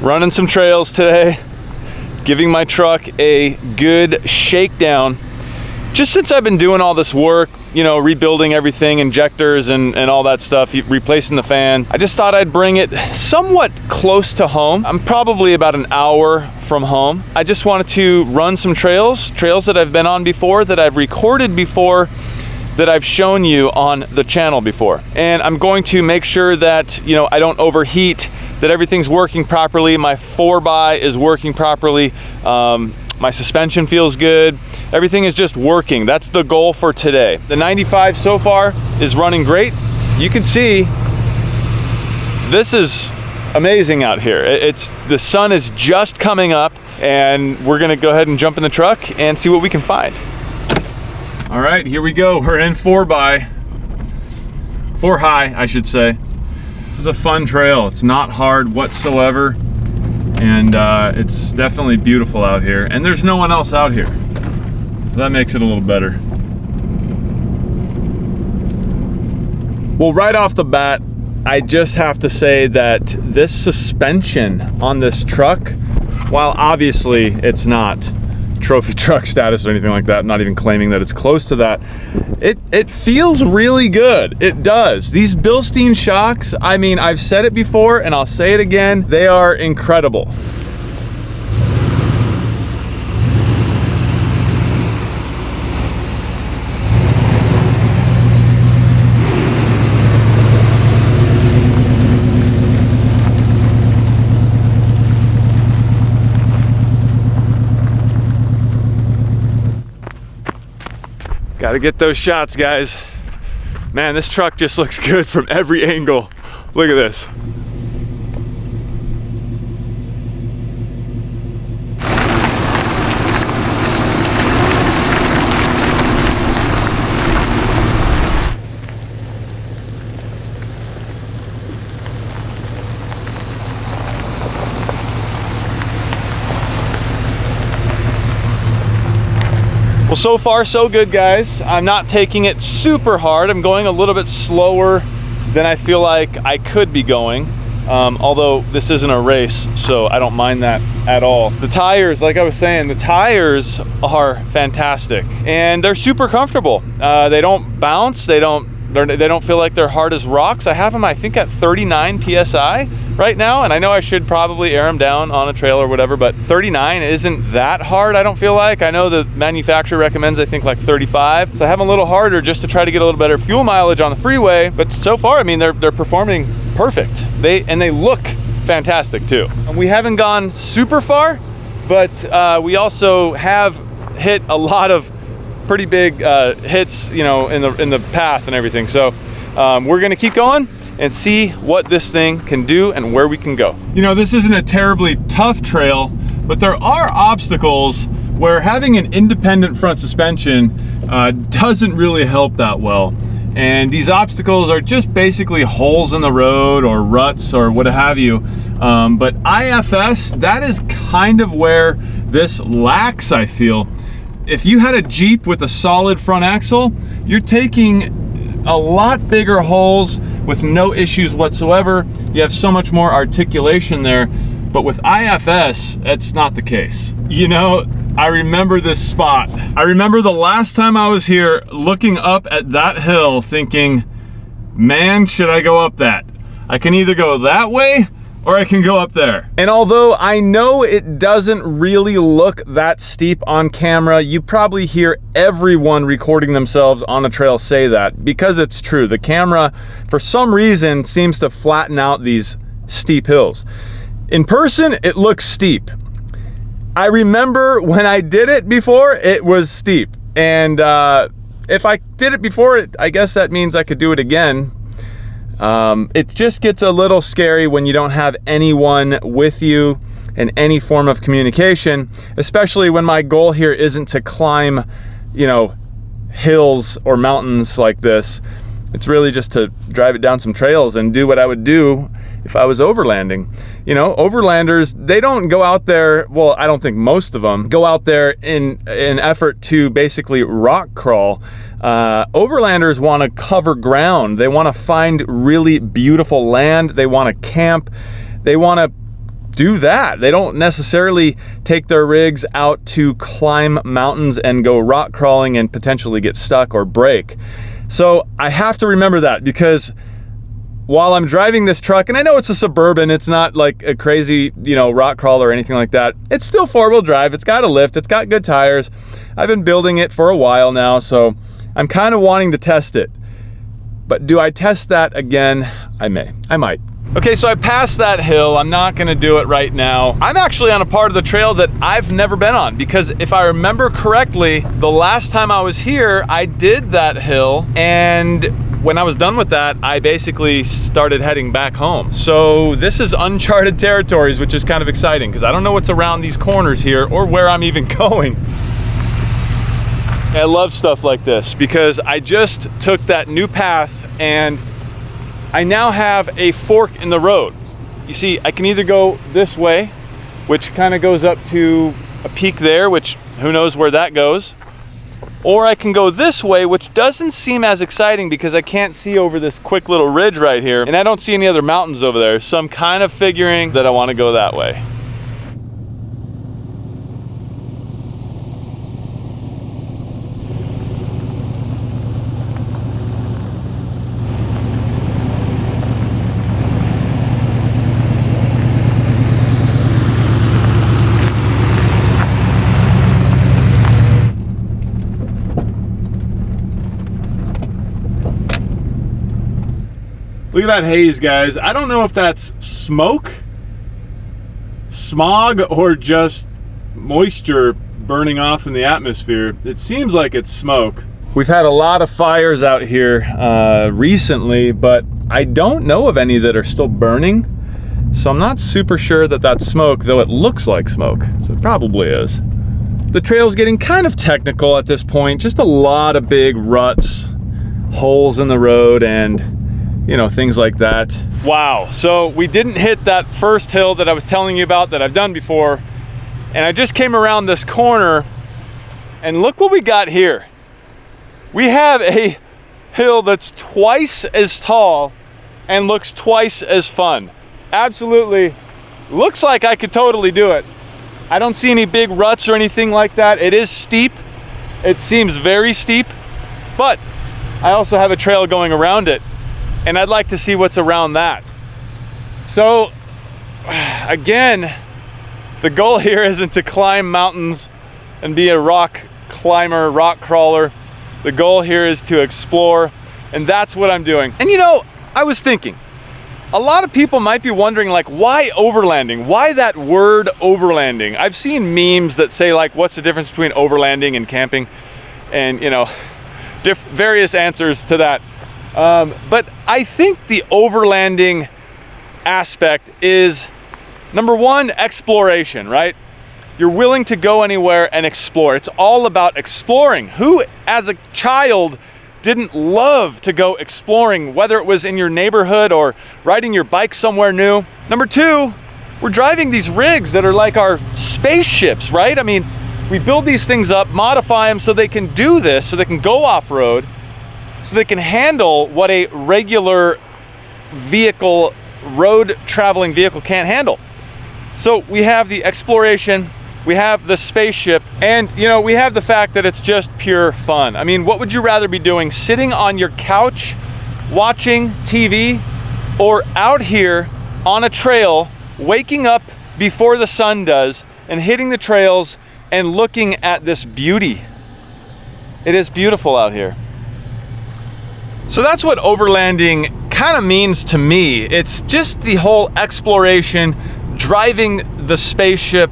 Running some trails today, giving my truck a good shakedown. Just since I've been doing all this work, you know, rebuilding everything, injectors and all that stuff, replacing the fan, I just thought I'd bring it somewhat close to home. I'm probably about an hour from home. I just wanted to run some trails that I've been on before, that I've recorded before, that I've shown you on the channel before. And I'm going to make sure that, you know, I don't overheat, that everything's working properly, my 4x is working properly, my suspension feels good, everything is just working. That's the goal for today. The 95 so far is running great. You can see this is amazing out here. The sun is just coming up, and we're gonna go ahead and jump in the truck and see what we can find. All right, here we go. We're in 4x, 4 high, I should say. This is a fun trail. It's not hard whatsoever. And it's definitely beautiful out here. And there's no one else out here. So that makes it a little better. Well, right off the bat, I just have to say that this suspension on this truck, while obviously it's not trophy truck status or anything like that, not even claiming that it's close to that, it feels really good. It does. These Bilstein shocks, I mean, I've said it before and I'll say it again, they are incredible. Gotta get those shots, guys. Man, this truck just looks good from every angle. Look at this. Well, so far so good, guys. I'm not taking it super hard. I'm going a little bit slower than I feel like I could be going. Although this isn't a race, so I don't mind that at all. The tires, like I was saying, the tires are fantastic and they're super comfortable. They don't bounce. They don't feel like they're hard as rocks. I have them, I think, at 39 PSI right now, and I know I should probably air them down on a trail or whatever, but 39 isn't that hard, I don't feel like. I know the manufacturer recommends, I think, like 35, so I have them a little harder just to try to get a little better fuel mileage on the freeway, but so far, I mean, they're performing perfect. They look fantastic too. And we haven't gone super far, but we also have hit a lot of pretty big hits, you know, in the path and everything. So we're gonna keep going and see what this thing can do and where we can go. You know, this isn't a terribly tough trail, but there are obstacles where having an independent front suspension doesn't really help that well. And these obstacles are just basically holes in the road or ruts or what have you. But IFS, that is kind of where this lacks, I feel. If you had a Jeep with a solid front axle, you're taking a lot bigger holes with no issues whatsoever. You have so much more articulation there, but with IFS, it's not the case. You know, I remember this spot. I remember the last time I was here looking up at that hill thinking, man, should I go up that? I can either go that way or I can go up there. And although I know it doesn't really look that steep on camera, you probably hear everyone recording themselves on a trail say that, because it's true. The camera, for some reason, seems to flatten out these steep hills. In person, it looks steep. I remember when I did it before, it was steep. And if I did it before, I guess that means I could do it again. It just gets a little scary when you don't have anyone with you in any form of communication, especially when my goal here isn't to climb, you know, hills or mountains like this. It's really just to drive it down some trails and do what I would do if I was overlanding. You know, overlanders, they don't go out there, well, I don't think most of them go out there in an effort to basically rock crawl. Overlanders want to cover ground. They want to find really beautiful land. They want to camp. They want to do that. They don't necessarily take their rigs out to climb mountains and go rock crawling and potentially get stuck or break. So I have to remember that, because while I'm driving this truck, and I know it's a Suburban, it's not like a crazy, you know, rock crawler or anything like that. It's still four-wheel drive, it's got a lift, it's got good tires. I've been building it for a while now, so I'm kind of wanting to test it. But do I test that again? I might. Okay, so I passed that hill. I'm not gonna do it right now. I'm actually on a part of the trail that I've never been on, because if I remember correctly, the last time I was here, I did that hill, and when I was done with that, I basically started heading back home. So this is uncharted territories, which is kind of exciting, because I don't know what's around these corners here or where I'm even going. I love stuff like this, because I just took that new path and I now have a fork in the road. You see, I can either go this way, which kind of goes up to a peak there, which who knows where that goes, or I can go this way, which doesn't seem as exciting because I can't see over this quick little ridge right here, and I don't see any other mountains over there, so I'm kind of figuring that I want to go that way. Look at that haze, guys. I don't know if that's smoke, smog, or just moisture burning off in the atmosphere. It seems like it's smoke. We've had a lot of fires out here recently, but I don't know of any that are still burning. So I'm not super sure that that's smoke, though it looks like smoke. So it probably is. The trail's getting kind of technical at this point. Just a lot of big ruts, holes in the road, and you know, things like that. Wow, so we didn't hit that first hill that I was telling you about that I've done before, and I just came around this corner, and look what we got here. We have a hill that's twice as tall and looks twice as fun. Absolutely, looks like I could totally do it. I don't see any big ruts or anything like that. It is steep, it seems very steep, but I also have a trail going around it, and I'd like to see what's around that. So again, the goal here isn't to climb mountains and be a rock climber, rock crawler. The goal here is to explore, and that's what I'm doing. And you know, I was thinking, a lot of people might be wondering, like, why overlanding? Why that word overlanding? I've seen memes that say, like, what's the difference between overlanding and camping? And you know, various answers to that. But I think the overlanding aspect is, number one, exploration, right? You're willing to go anywhere and explore. It's all about exploring. Who, as a child, didn't love to go exploring, whether it was in your neighborhood or riding your bike somewhere new? Number two, we're driving these rigs that are like our spaceships, right? I mean, we build these things up, modify them so they can do this, so they can go off-road, so they can handle what a regular vehicle, road traveling vehicle can't handle. So we have the exploration, we have the spaceship, and you know, we have the fact that it's just pure fun. I mean, what would you rather be doing? Sitting on your couch watching TV, or out here on a trail, waking up before the sun does and hitting the trails and looking at this beauty? It is beautiful out here. So that's what overlanding kind of means to me. It's just the whole exploration, driving the spaceship,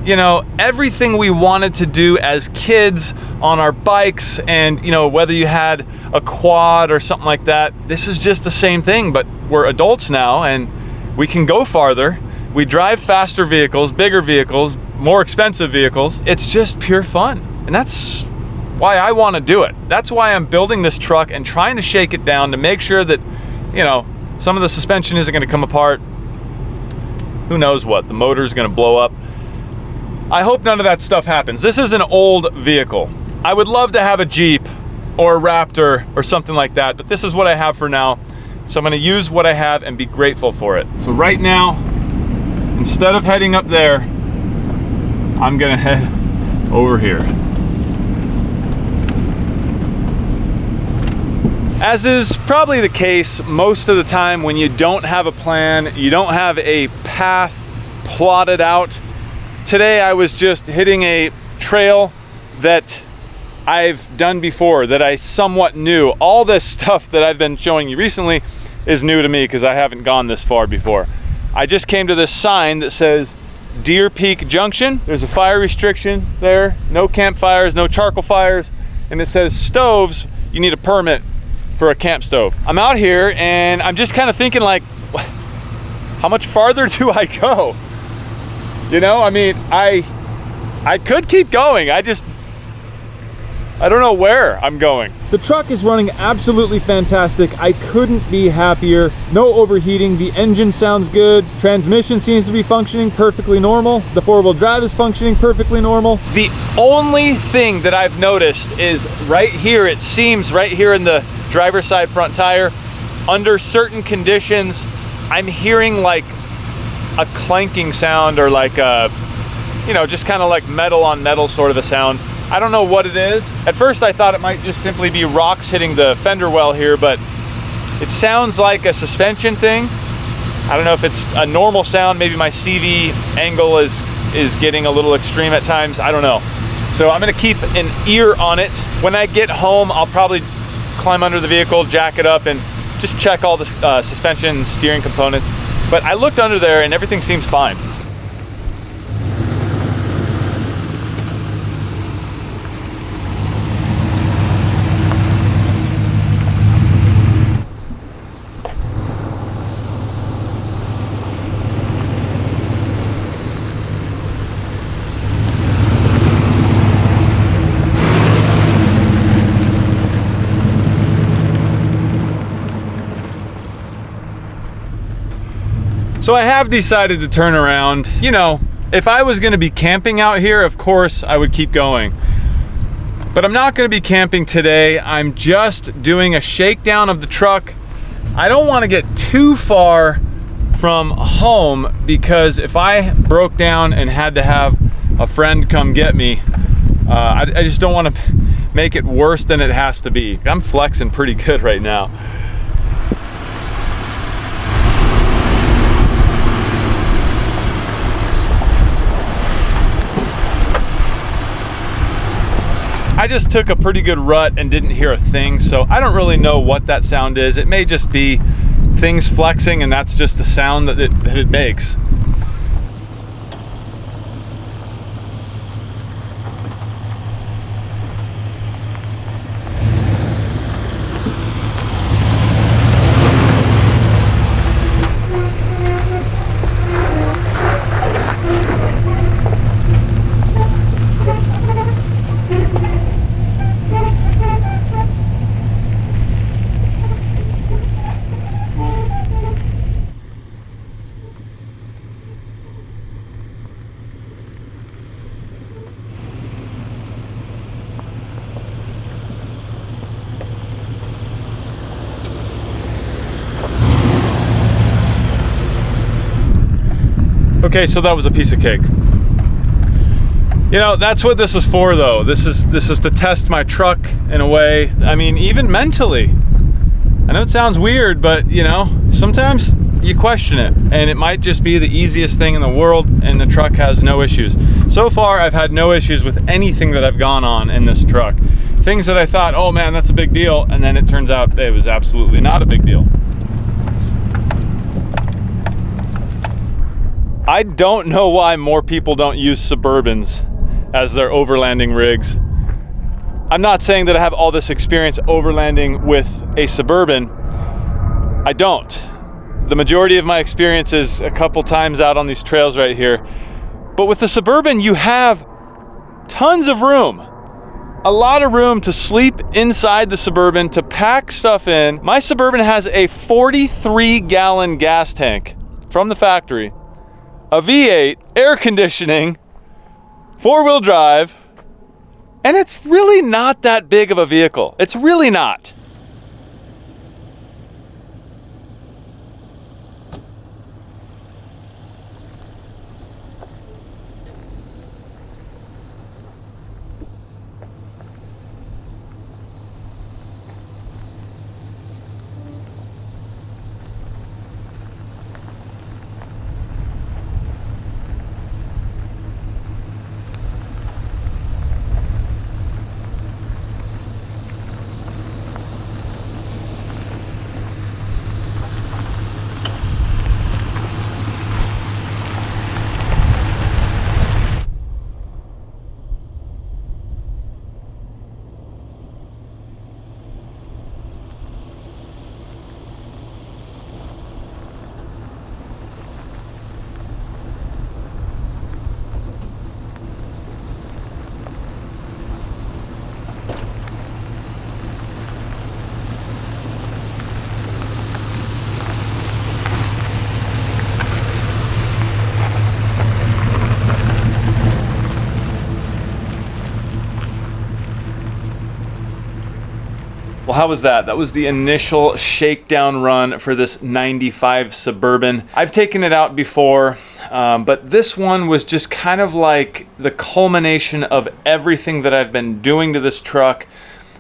you know, everything we wanted to do as kids on our bikes, and you know, whether you had a quad or something like that, this is just the same thing, but we're adults now and we can go farther. We drive faster vehicles, bigger vehicles, more expensive vehicles. It's just pure fun, and that's why I want to do it. That's why I'm building this truck and trying to shake it down to make sure that, you know, some of the suspension isn't going to come apart. Who knows what? The motor's going to blow up. I hope none of that stuff happens. This is an old vehicle. I would love to have a Jeep or a Raptor or something like that, but this is what I have for now. So I'm going to use what I have and be grateful for it. So right now, instead of heading up there, I'm gonna head over here. As is probably the case most of the time when you don't have a plan, you don't have a path plotted out. Today I was just hitting a trail that I've done before, that I somewhat knew. All this stuff that I've been showing you recently is new to me because I haven't gone this far before. I just came to this sign that says Deer Peak Junction. There's a fire restriction there, no campfires, no charcoal fires, and it says stoves, you need a permit for a camp stove. I'm out here and I'm just kind of thinking like, how much farther do I go? You know, I mean, I could keep going. I don't know where I'm going. The truck is running absolutely fantastic. I couldn't be happier. No overheating. The engine sounds good. Transmission seems to be functioning perfectly normal. The four-wheel drive is functioning perfectly normal. The only thing that I've noticed is right here, it seems right here in the driver's side front tire, under certain conditions, I'm hearing like a clanking sound or like a, you know, just kind of like metal on metal sort of a sound. I don't know what it is. At first I thought it might just simply be rocks hitting the fender well here, but it sounds like a suspension thing. I don't know if it's a normal sound. Maybe my CV angle is getting a little extreme at times. I don't know. So I'm gonna keep an ear on it. When I get home, I'll probably climb under the vehicle, jack it up, and just check all the suspension and steering components. But I looked under there and everything seems fine. So I have decided to turn around. You know, if I was gonna be camping out here, of course I would keep going. But I'm not gonna be camping today. I'm just doing a shakedown of the truck. I don't wanna get too far from home because if I broke down and had to have a friend come get me, I just don't wanna make it worse than it has to be. I'm flexing pretty good right now. I just took a pretty good rut and didn't hear a thing, so I don't really know what that sound is. It may just be things flexing and that's just the sound that it makes. Okay, so that was a piece of cake. You know, that's what this is for though. This is to test my truck in a way. I mean, even mentally. I know it sounds weird, but you know, sometimes you question it and it might just be the easiest thing in the world and the truck has no issues. So far, I've had no issues with anything that I've gone on in this truck. Things that I thought, oh man, that's a big deal, and then it turns out it was absolutely not a big deal. I don't know why more people don't use Suburbans as their overlanding rigs. I'm not saying that I have all this experience overlanding with a Suburban. I don't. The majority of my experience is a couple times out on these trails right here. But with the Suburban, you have tons of room. A lot of room to sleep inside the Suburban, to pack stuff in. My Suburban has a 43-gallon gas tank from the factory, a V8, air conditioning, four-wheel drive, and it's really not that big of a vehicle. It's really not. how was that? That was the initial shakedown run for this 95 Suburban. I've taken it out before, but this one was just kind of like the culmination of everything that I've been doing to this truck,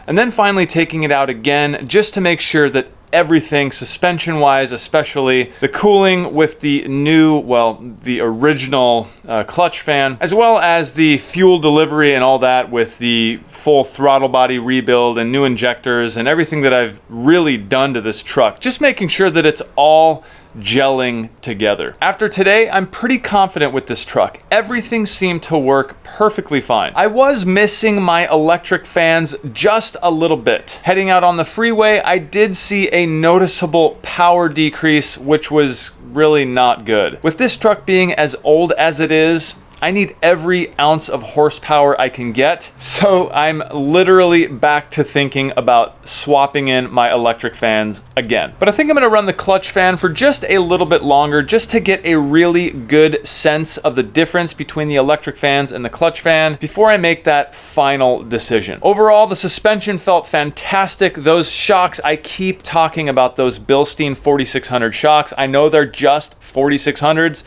and then finally taking it out again just to make sure that everything suspension wise, especially the cooling with the new, well, the original clutch fan, as well as the fuel delivery and all that with the full throttle body rebuild and new injectors and everything that I've really done to this truck, just making sure that it's all gelling together. After today, I'm pretty confident with this truck. Everything seemed to work perfectly fine. I was missing my electric fans just a little bit. Heading out on the freeway, I did see a noticeable power decrease, which was really not good. With this truck being as old as it is, I need every ounce of horsepower I can get, so I'm literally back to thinking about swapping in my electric fans again. But I think I'm gonna run the clutch fan for just a little bit longer, just to get a really good sense of the difference between the electric fans and the clutch fan before I make that final decision. Overall, the suspension felt fantastic. Those shocks, I keep talking about those Bilstein 4600 shocks. I know they're just 4600s.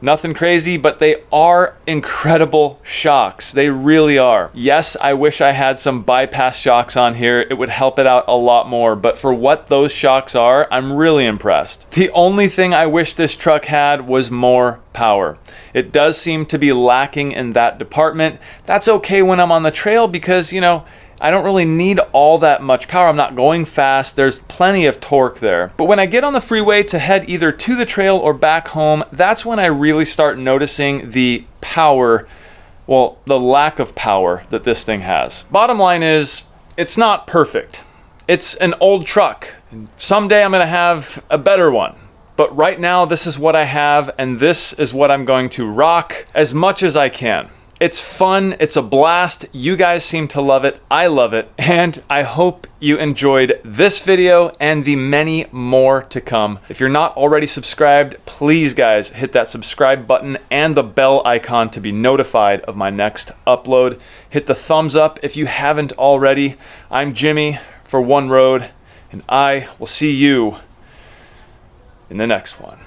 Nothing crazy, but they are incredible shocks. They really are. Yes, I wish I had some bypass shocks on here. It would help it out a lot more, but for what those shocks are, I'm really impressed. The only thing I wish this truck had was more power. It does seem to be lacking in that department. That's okay when I'm on the trail because, you know, I don't really need all that much power. I'm not going fast. There's plenty of torque there. But when I get on the freeway to head either to the trail or back home, that's when I really start noticing the power, well, the lack of power that this thing has. Bottom line is, it's not perfect. It's an old truck. Someday I'm gonna have a better one. But right now, this is what I have, and this is what I'm going to rock as much as I can. It's fun, it's a blast. You guys seem to love it, I love it, and I hope you enjoyed this video and the many more to come. If you're not already subscribed, please guys, hit that subscribe button and the bell icon to be notified of my next upload. Hit the thumbs up if you haven't already. I'm Jimmy for One Road, and I will see you in the next one.